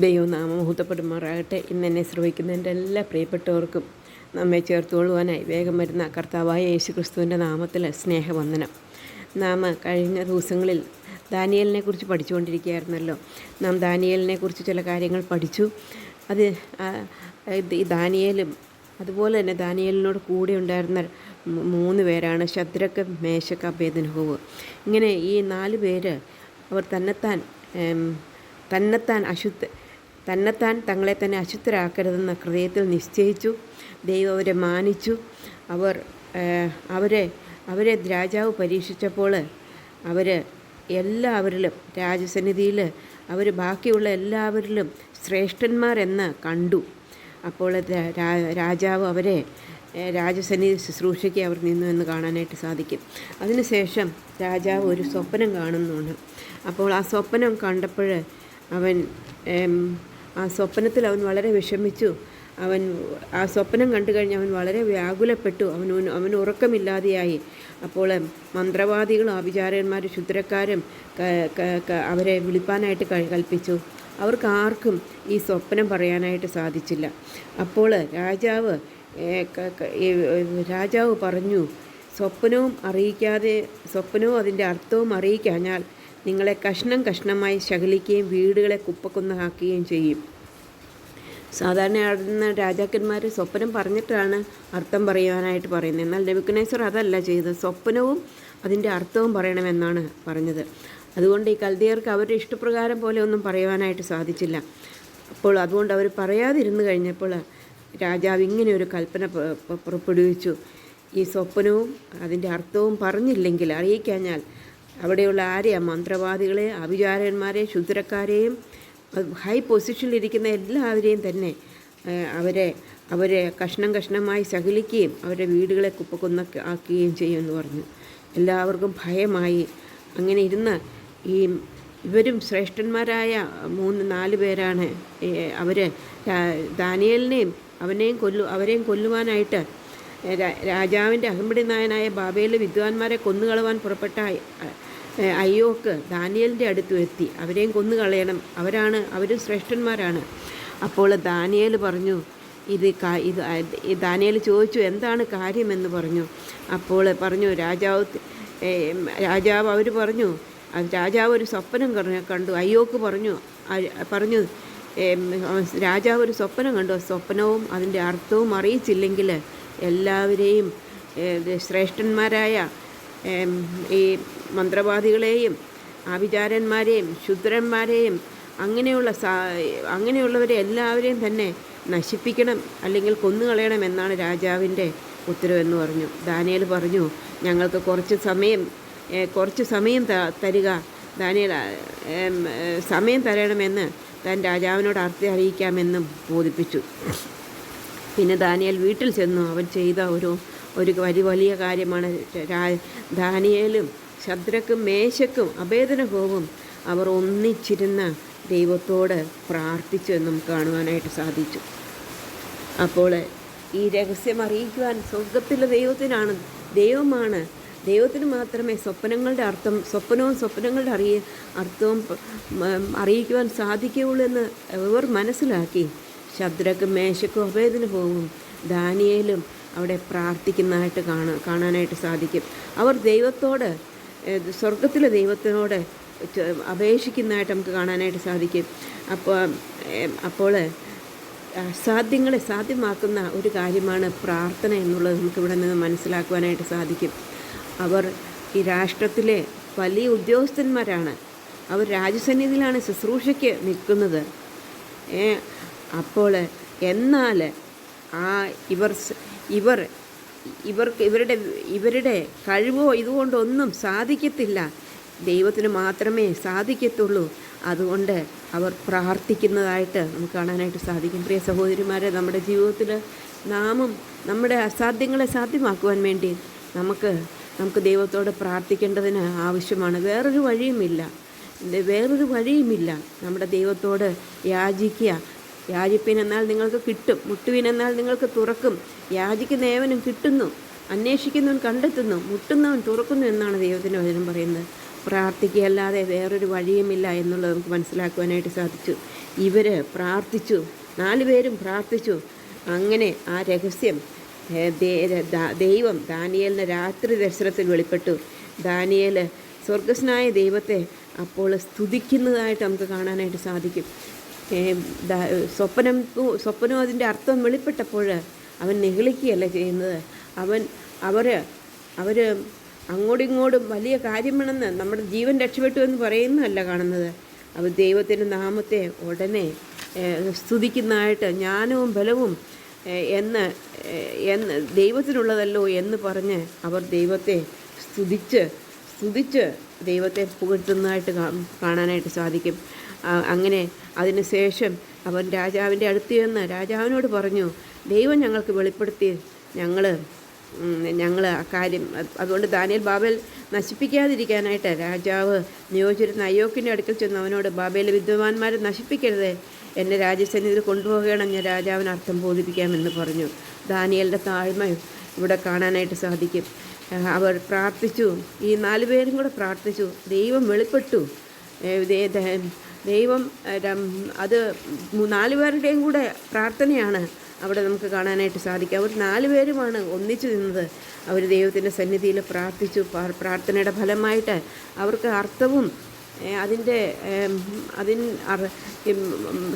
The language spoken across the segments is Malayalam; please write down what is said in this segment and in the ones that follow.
ദൈവനാമം മഹത്വപ്പെടുമാറാകട്ടെ. ഇന്നെന്നെ ശ്രമിക്കുന്ന എൻ്റെ എല്ലാ പ്രിയപ്പെട്ടവർക്കും നമ്മെ ചേർത്തുകൊള്ളുവാനായി വേഗം വരുന്ന കർത്താവായ യേശുക്രിസ്തുവിൻ്റെ നാമത്തിൽ സ്നേഹവന്ദനം. നാം കഴിഞ്ഞ ദിവസങ്ങളിൽ ദാനിയേലിനെ കുറിച്ച് പഠിച്ചുകൊണ്ടിരിക്കുകയായിരുന്നല്ലോ. നാം ദാനിയേലിനെ കുറിച്ച് ചില കാര്യങ്ങൾ പഠിച്ചു. അത് ഈ ദാനിയേലും അതുപോലെ തന്നെ ദാനിയേലിനോട് കൂടെ ഉണ്ടായിരുന്ന 3 പേരാണ് ശദ്രക്ക്, മേശക്ക്, അബേദ്നെഗോ. ഇങ്ങനെ ഈ 4 പേര് അവർ തന്നെത്താൻ തങ്ങളെ തന്നെ അശുദ്ധരാക്കരുതെന്ന ഹൃദയത്തിൽ നിശ്ചയിച്ചു. ദൈവം അവരെ മാനിച്ചു. അവരെ രാജാവ് പരീക്ഷിച്ചപ്പോൾ എല്ലാവരിലും രാജസന്നിധിയിൽ ബാക്കിയുള്ള എല്ലാവരിലും ശ്രേഷ്ഠന്മാരെന്ന് കണ്ടു. അപ്പോൾ രാജാവ് അവരെ രാജസന്നിധി ശുശ്രൂഷയ്ക്ക് അവർ നിന്നു എന്ന് കാണാനായിട്ട് സാധിക്കും. അതിനുശേഷം രാജാവ് ഒരു സ്വപ്നം കാണുന്നുണ്ട്. അപ്പോൾ ആ സ്വപ്നം കണ്ടപ്പോൾ ആ സ്വപ്നത്തിൽ അവൻ വളരെ വിഷമിച്ചു. ആ സ്വപ്നം കണ്ടു കഴിഞ്ഞ് അവൻ വളരെ വ്യാകുലപ്പെട്ടു. അവന് ഉറക്കമില്ലാതെയായി. അപ്പോൾ മന്ത്രവാദികളും ആഭിചാരന്മാരും ശുദ്രക്കാരും അവരെ വിളിപ്പാനായിട്ട് കൽപ്പിച്ചു. അവർക്ക് ആർക്കും ഈ സ്വപ്നം പറയാനായിട്ട് സാധിച്ചില്ല. അപ്പോൾ രാജാവ് പറഞ്ഞു, സ്വപ്നവും അതിൻ്റെ അർത്ഥവും അറിയിക്കാഞ്ഞാൽ നിങ്ങളെ കഷ്ണം കഷ്ണമായി ശകലിക്കുകയും വീടുകളെ കുപ്പക്കുന്നാക്കുകയും ചെയ്യും. സാധാരണ രാജാക്കന്മാർ സ്വപ്നം പറഞ്ഞിട്ടാണ് അർത്ഥം പറയുവാനായിട്ട് പറയുന്നത്. എന്നാൽ നെബൂഖദ്നേസർ അതല്ല ചെയ്തത്. സ്വപ്നവും അതിൻ്റെ അർത്ഥവും പറയണമെന്നാണ് പറഞ്ഞത്. അതുകൊണ്ട് ഈ കൽദയർക്ക് അവരുടെ ഇഷ്ടപ്രകാരം പോലെ ഒന്നും പറയുവാനായിട്ട് സാധിച്ചില്ല. അതുകൊണ്ട് അവർ പറയാതിരുന്നു കഴിഞ്ഞപ്പോൾ രാജാവ് ഇങ്ങനെ ഒരു കൽപ്പന പുറപ്പെടുവിച്ചു. ഈ സ്വപ്നവും അതിൻ്റെ അർത്ഥവും പറഞ്ഞില്ലെങ്കിൽ, അറിയിക്കാഞ്ഞാൽ അവിടെയുള്ള മന്ത്രവാദികളെ, ആഭിചാരന്മാരെ, ശുദ്രക്കാരെയും ഹൈ പൊസിഷനിലിരിക്കുന്ന എല്ലാവരെയും തന്നെ അവരെ കഷ്ണം കഷ്ണമായി ശകലിക്കുകയും അവരുടെ വീടുകളെ കുപ്പക്കുന്നാക്കുകയും ചെയ്യുമെന്ന് പറഞ്ഞു. എല്ലാവർക്കും ഭയമായി. അങ്ങനെ ഇരുന്ന് ഇവരും ശ്രേഷ്ഠന്മാരായ 3-4 പേരാണ്. ദാനിയേലിനെയും അവരെയും കൊല്ലുവാനായിട്ട് രാജാവിൻ്റെ അഹമ്പടിനായനായ ബാബേലിലെ വിദ്വാൻമാരെ കൊന്നുകളവാൻ പുറപ്പെട്ട അയ്യോക്ക് ദാനിയേലിൻ്റെ അടുത്ത് എത്തി. അവരെയും കൊന്നുകളയണം, അവരും ശ്രേഷ്ഠന്മാരാണ്. അപ്പോൾ ദാനിയേൽ പറഞ്ഞു, ദാനിയേൽ ചോദിച്ചു, എന്താണ് കാര്യമെന്ന് പറഞ്ഞു. അപ്പോൾ പറഞ്ഞു രാജാവ് ഒരു സ്വപ്നം കണ്ടു. അയ്യോക്ക് പറഞ്ഞു രാജാവ് ഒരു സ്വപ്നം കണ്ടു. സ്വപ്നവും അതിൻ്റെ അർത്ഥവും അറിയിച്ചില്ലെങ്കിൽ എല്ലാവരെയും ശ്രേഷ്ഠന്മാരായ ഈ മന്ത്രവാദികളെയും ആഭിചാരന്മാരെയും ശുദ്രന്മാരെയും അങ്ങനെയുള്ളവരെ എല്ലാവരെയും തന്നെ നശിപ്പിക്കണം, അല്ലെങ്കിൽ കൊന്നുകളയണം എന്നാണ് രാജാവിൻ്റെ ഉത്തരവെന്ന് പറഞ്ഞു. ദാനിയേൽ പറഞ്ഞു, ഞങ്ങൾക്ക് കുറച്ച് സമയം തരിക. ദാനിയേൽ സമയം തരണമെന്ന് താൻ രാജാവിനോട് അറിയിക്കാമെന്നും ബോധിപ്പിച്ചു. പിന്നെ ദാനിയേൽ വീട്ടിൽ ചെന്നു. അവൻ ചെയ്ത ഒരു വലിയ കാര്യമാണ്. ദാനിയേലും ശദ്രക്കും മേശക്കും അബേദ്നെഗോവും അവർ ഒന്നിച്ചിരുന്ന ദൈവത്തോട് പ്രാർത്ഥിച്ചു എന്നും കാണുവാനായിട്ട് സാധിച്ചു. അപ്പോൾ ഈ രഹസ്യം അറിയിക്കുവാൻ സ്വർഗത്തിലെ ദൈവമാണ്. ദൈവത്തിന് മാത്രമേ സ്വപ്നങ്ങളുടെ അർത്ഥവും അറിയിക്കുവാൻ സാധിക്കുകയുള്ളൂ എന്ന് ഇവർ മനസ്സിലാക്കി. ശദ്രക്കും മേശക്കും അബേദ്നെഗോവും ദാനിയേലും അവിടെ പ്രാർത്ഥിക്കുന്നതായിട്ട് കാണാനായിട്ട് സാധിക്കും. അവർ സ്വർഗത്തിലെ ദൈവത്തിനോട് അപേക്ഷിക്കുന്നതായിട്ട് നമുക്ക് കാണാനായിട്ട് സാധിക്കും. അപ്പോൾ അസാധ്യങ്ങളെ സാധ്യമാക്കുന്ന ഒരു കാര്യമാണ് പ്രാർത്ഥന എന്നുള്ളത് നമുക്കിവിടെ നിന്ന് മനസ്സിലാക്കുവാനായിട്ട് സാധിക്കും. അവർ ഈ രാഷ്ട്രത്തിലെ വലിയ ഉദ്യോഗസ്ഥന്മാരാണ്. അവർ രാജസന്നിധിയിലാണ് ശുശ്രൂഷയ്ക്ക് നിൽക്കുന്നത്. എന്നാൽ ഇവരുടെ കഴിവോ ഇതുകൊണ്ടൊന്നും സാധിക്കത്തില്ല. ദൈവത്തിന് മാത്രമേ സാധിക്കത്തുള്ളൂ. അതുകൊണ്ട് അവർ പ്രാർത്ഥിക്കുന്നതായിട്ട് നമുക്ക് കാണാനായിട്ട് സാധിക്കും. പ്രിയ സഹോദരിമാരെ, നമ്മുടെ ജീവിതത്തിൽ നമ്മുടെ അസാധ്യങ്ങളെ സാധ്യമാക്കുവാൻ വേണ്ടി നമുക്ക് ദൈവത്തോട് പ്രാർത്ഥിക്കേണ്ടതിന് ആവശ്യമാണ്. വേറൊരു വഴിയുമില്ല. നമ്മുടെ ദൈവത്തോട് യാചിപ്പിൻ എന്നാൽ നിങ്ങൾക്ക് കിട്ടും, മുട്ടുവിൻ എന്നാൽ നിങ്ങൾക്ക് തുറക്കും. യാചിക്കുന്ന ഏവനും കിട്ടുന്നു, അന്വേഷിക്കുന്നവൻ കണ്ടെത്തുന്നു, മുട്ടുന്നവൻ തുറക്കുന്നു എന്നാണ് ദൈവത്തിൻ്റെ വചനം പറയുന്നത്. പ്രാർത്ഥിക്കുകയല്ലാതെ വേറൊരു വഴിയുമില്ല എന്നുള്ളത് നമുക്ക് മനസ്സിലാക്കുവാനായിട്ട് സാധിച്ചു. ഇവർ പ്രാർത്ഥിച്ചു, 4 പേരും പ്രാർത്ഥിച്ചു. അങ്ങനെ ആ രഹസ്യം ദൈവം ദാനിയേലിന് രാത്രി ദർശനത്തിൽ വെളിപ്പെട്ടു. ദാനിയേൽ സ്വർഗസ്നായ ദൈവത്തെ അപ്പോൾ സ്തുതിക്കുന്നതായിട്ട് നമുക്ക് കാണാനായിട്ട് സാധിക്കും. സ്വപ്നം അതിൻ്റെ അർത്ഥം വെളിപ്പെട്ടപ്പോൾ അവൻ നിഗളിക്കുകയല്ല ചെയ്യുന്നത്. അവർ അങ്ങോട്ടും ഇങ്ങോട്ടും വലിയ കാര്യമാണെന്ന് നമ്മുടെ ജീവൻ രക്ഷപ്പെട്ടു എന്ന് പറയുന്നതല്ല കാണുന്നത്. അവർ ദൈവത്തിൻ്റെ നാമത്തെ ഉടനെ സ്തുതിക്കുന്നതായിട്ട്, ജ്ഞാനവും ബലവും എന്ന് ദൈവത്തിനുള്ളതല്ലോ എന്ന് പറഞ്ഞ് അവർ ദൈവത്തെ സ്തുതിച്ച് ദൈവത്തെ പുകഴ്ത്തുന്നതായിട്ട് കാണാനായിട്ട് സാധിക്കും. അങ്ങനെ അതിനുശേഷം അവൻ രാജാവിൻ്റെ അടുത്ത് ചെന്ന് രാജാവിനോട് പറഞ്ഞു, ദൈവം ഞങ്ങൾക്ക് വെളിപ്പെടുത്തി, ഞങ്ങൾ ആ കാര്യം അതുകൊണ്ട് ദാനിയേൽ ബാബേൽ നശിപ്പിക്കാതിരിക്കാനായിട്ട് രാജാവ് നിയോഗിച്ചിരുന്ന അയ്യോക്കിൻ്റെ അടുക്കൽ ചെന്ന് അവനോട്, ബാബേലെ വിദ്വാൻമാരെ നശിപ്പിക്കരുത്, എന്നെ രാജസന്നിധിയിൽ കൊണ്ടുപോകണം, ഞാൻ രാജാവിന് അർത്ഥം ബോധിപ്പിക്കാമെന്ന് പറഞ്ഞു. ദാനിയേലിൻ്റെ താഴ്മ ഇവിടെ കാണാനായിട്ട് സാധിക്കും. അവർ പ്രാർത്ഥിച്ചു, ഈ 4 പേരും കൂടെ പ്രാർത്ഥിച്ചു. ദൈവം വെളിപ്പെട്ടു. ദൈവം അത് 4 പേരുടെയും കൂടെ പ്രാർത്ഥനയാണ് അവിടെ നമുക്ക് കാണാനായിട്ട് സാധിക്കും. അവർ 4 പേരുമാണ് ഒന്നിച്ചു നിന്നത്. അവർ ദൈവത്തിൻ്റെ സന്നിധിയിൽ പ്രാർത്ഥിച്ചു. പ്രാർത്ഥനയുടെ ഫലമായിട്ട് അവർക്ക് അർത്ഥവും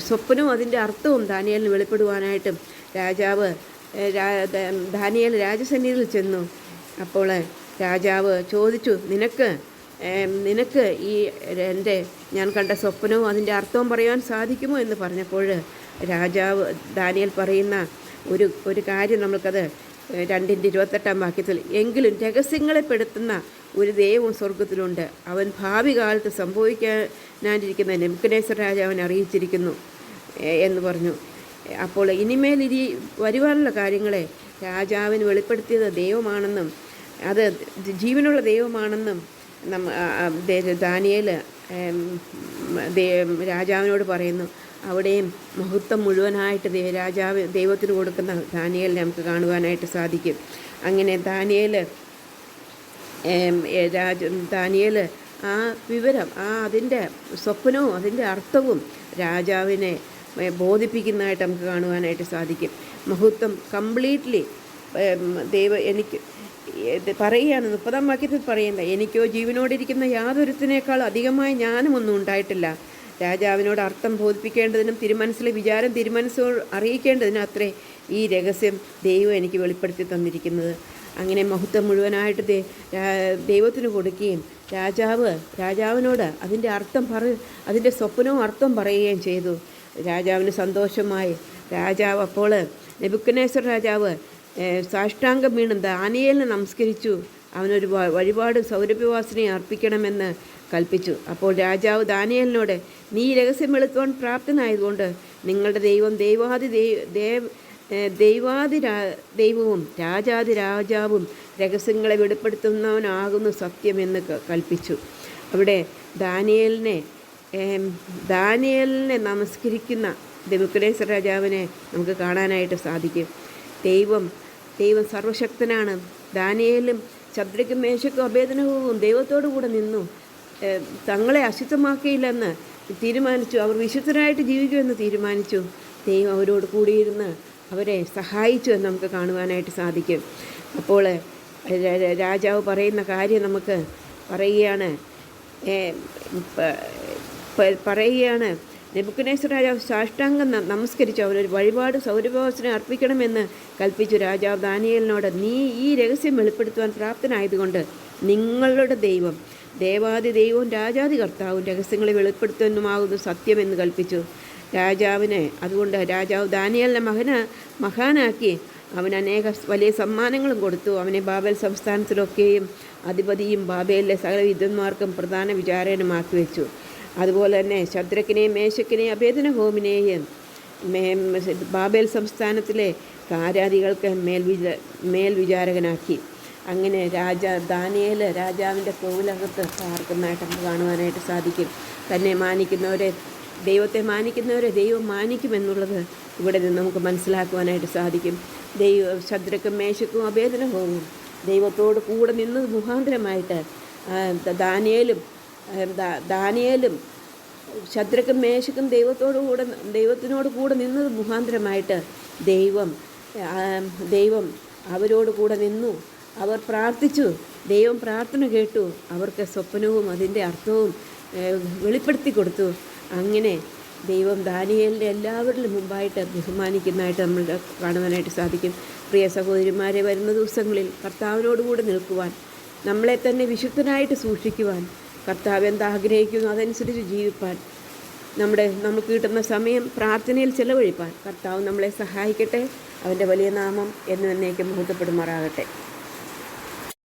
സ്വപ്നവും അതിൻ്റെ അർത്ഥവും ദാനിയേലിന് വെളിപ്പെടുവാനായിട്ടും രാജാവ് ദാനിയേൽ രാജസന്നിധിയിൽ ചെന്നു. അപ്പോൾ രാജാവ് ചോദിച്ചു, നിനക്ക് ഈ ഞാൻ കണ്ട സ്വപ്നവും അതിൻ്റെ അർത്ഥവും പറയുവാൻ സാധിക്കുമോ എന്ന് പറഞ്ഞപ്പോൾ രാജാവ് ദാനിയേൽ പറയുന്ന ഒരു കാര്യം നമുക്കത് 2:28 വാക്യത്തിൽ, എങ്കിലും രഹസ്യങ്ങളെ പെടുത്തുന്ന ഒരു ദൈവം സ്വർഗത്തിലുണ്ട്, അവൻ ഭാവി കാലത്ത് സംഭവിക്കാനായിരിക്കുന്ന നെബൂഖദ്നേസർ രാജാവിനെ അറിയിച്ചിരിക്കുന്നു എന്ന് പറഞ്ഞു. അപ്പോൾ ഇനിമേൽ വരുവാനുള്ള കാര്യങ്ങളെ രാജാവിന് വെളിപ്പെടുത്തിയത് ദൈവമാണെന്നും അത് ജീവനുള്ള ദൈവമാണെന്നും ദാനിയേൽ രാജാവിനോട് പറയുന്നു. അവിടെയും മഹത്വം മുഴുവനായിട്ട് ദൈവത്തിന് കൊടുക്കുന്ന ദാനിയേലിനെ നമുക്ക് കാണുവാനായിട്ട് സാധിക്കും. അങ്ങനെ ദാനിയേൽ ആ വിവരം അതിൻ്റെ സ്വപ്നവും അതിൻ്റെ അർത്ഥവും രാജാവിനെ ബോധിപ്പിക്കുന്നതായിട്ട് നമുക്ക് കാണുവാനായിട്ട് സാധിക്കും. മഹത്വം കംപ്ലീറ്റ്ലി എനിക്ക് പറയുകയാണ് 30 വാക്യത്തിൽ പറയണ്ട, എനിക്കോ ജീവനോടിരിക്കുന്ന യാതൊരുത്തിനേക്കാൾ അധികമായ ജ്ഞാനമൊന്നും ഉണ്ടായിട്ടില്ല. രാജാവിനോട് അർത്ഥം ബോധിപ്പിക്കേണ്ടതിനും തിരുമനസ്സിലെ വിചാരം തിരുമനസ്സോട് അറിയിക്കേണ്ടതിനും അത്രേ ഈ രഹസ്യം ദൈവം എനിക്ക് വെളിപ്പെടുത്തി തന്നിരിക്കുന്നത്. അങ്ങനെ മഹത്വം മുഴുവനായിട്ട് ദൈവത്തിന് കൊടുക്കുകയും രാജാവിനോട് അതിൻ്റെ സ്വപ്നവും അർത്ഥം പറയുകയും ചെയ്തു. രാജാവിന് സന്തോഷമായി. രാജാവ് അപ്പോൾ നെബൂഖദ്നേസർ രാജാവ് സാഷ്ടാംഗം വീണ് ദാനിയേലിനെ നമസ്കരിച്ചു. അവനൊരു വഴിപാട് സൗരഭ്യവാസനയെ അർപ്പിക്കണമെന്ന് കൽപ്പിച്ചു. അപ്പോൾ രാജാവ് ദാനിയേലിനോട്, നീ രഹസ്യം വെളുത്തുവാൻ പ്രാപ്തനായതുകൊണ്ട് നിങ്ങളുടെ ദൈവം ദൈവവും രാജാവും രഹസ്യങ്ങളെ വെളിപ്പെടുത്തുന്നവനാകുന്നു സത്യമെന്ന് കൽപ്പിച്ചു. അവിടെ ദാനിയേലിനെ നമസ്കരിക്കുന്ന നെബൂഖദ്നേസർ രാജാവിനെ നമുക്ക് കാണാനായിട്ട് സാധിക്കും. ദൈവം സർവശക്തനാണ്. ദാനിയേലും ശദ്രക്കും മേശക്കും അബേദ്നെഗോവും ദൈവത്തോടു കൂടെ നിന്നു. തങ്ങളെ അശുദ്ധമാക്കിയില്ലെന്ന് തീരുമാനിച്ചു. അവർ വിശുദ്ധരായിട്ട് ജീവിക്കുമെന്ന് തീരുമാനിച്ചു. ദൈവം അവരോട് കൂടിയിരുന്ന് അവരെ സഹായിച്ചു എന്ന് നമുക്ക് കാണുവാനായിട്ട് സാധിക്കും. അപ്പോൾ രാജാവ് പറയുന്ന കാര്യം നമുക്ക് പറയുകയാണ് നെബൂഖദ്നേസർ രാജാവ് സാഷ്ടാംഗം നമസ്കരിച്ചു. അവനൊരു വഴിപാട് സൗരഭ്യവാസന അർപ്പിക്കണമെന്ന് കൽപ്പിച്ചു. രാജാവ് ദാനിയേലിനോട്, നീ ഈ രഹസ്യം വെളിപ്പെടുത്തുവാൻ പ്രാപ്തനായതുകൊണ്ട് നിങ്ങളുടെ ദൈവം ദൈവവും രാജാതി കർത്താവും രഹസ്യങ്ങളെ വെളിപ്പെടുത്തുവാനുമാകുന്നു സത്യമെന്ന് കൽപ്പിച്ചു. അതുകൊണ്ട് രാജാവ് ദാനിയേലിനെ മഹാനാക്കി അവന് വലിയ സമ്മാനങ്ങളും കൊടുത്തു. അവനെ ബാബേൽ സംസ്ഥാനത്തിലൊക്കെയും അധിപതിയും ബാബേലിലെ സകല വിദ്വാന്മാർക്കും പ്രധാന വിചാരകനുമാക്കി വെച്ചു. അതുപോലെ തന്നെ ശദ്രക്കിനെയും മേശക്കിനെയും അബേദ്നെഗോവിനെയും ബാബേൽ സംസ്ഥാനത്തിലെ കാരാദികൾക്ക് മേൽവിചാരകനാക്കി. അങ്ങനെ ദാനിയേൽ രാജാവിൻ്റെ കോവിലകത്ത് പാർക്കുന്നതായിട്ട് നമുക്ക് കാണുവാനായിട്ട് സാധിക്കും. ദൈവത്തെ മാനിക്കുന്നവരെ ദൈവം മാനിക്കുമെന്നുള്ളത് ഇവിടെ നിന്ന് നമുക്ക് മനസ്സിലാക്കുവാനായിട്ട് സാധിക്കും. ശദ്രക്കും മേശക്കും അബേദ്നെഗോവും ദൈവത്തോട് കൂടെ നിന്നത് മുഖാന്തരമായിട്ട് ദാനിയേലും ദാനിയേലും ശദ്രക്കും മേശക്കും ദൈവത്തിനോട് കൂടെ നിന്നത് മുഖാന്തരമായിട്ട് ദൈവം അവരോട് കൂടെ നിന്നു. അവർ പ്രാർത്ഥിച്ചു, ദൈവം പ്രാർത്ഥന കേട്ടു, അവർക്ക് സ്വപ്നവും അതിൻ്റെ അർത്ഥവും വെളിപ്പെടുത്തി കൊടുത്തു. അങ്ങനെ ദൈവം ദാനിയേലിൻ്റെ എല്ലാവരിലും മുമ്പായിട്ട് ബഹുമാനിക്കുന്നതായിട്ട് നമ്മൾ കാണുവാനായിട്ട് സാധിക്കും. പ്രിയ സഹോദരിമാരെ, വരുന്ന ദിവസങ്ങളിൽ കർത്താവിനോടുകൂടെ നിൽക്കുവാൻ, നമ്മളെ തന്നെ വിശുദ്ധനായിട്ട് സൂക്ഷിക്കുവാൻ, കർത്താവ് എന്താഗ്രഹിക്കുന്നു അതനുസരിച്ച് ജീവിപ്പാൻ, നമുക്ക് കിട്ടുന്ന സമയം പ്രാർത്ഥനയിൽ ചെലവഴിപ്പാൻ കർത്താവ് നമ്മളെ സഹായിക്കട്ടെ. അവൻ്റെ വലിയ നാമം എന്ന് എന്നേക്കും മഹത്വപ്പെടുമാറാകട്ടെ.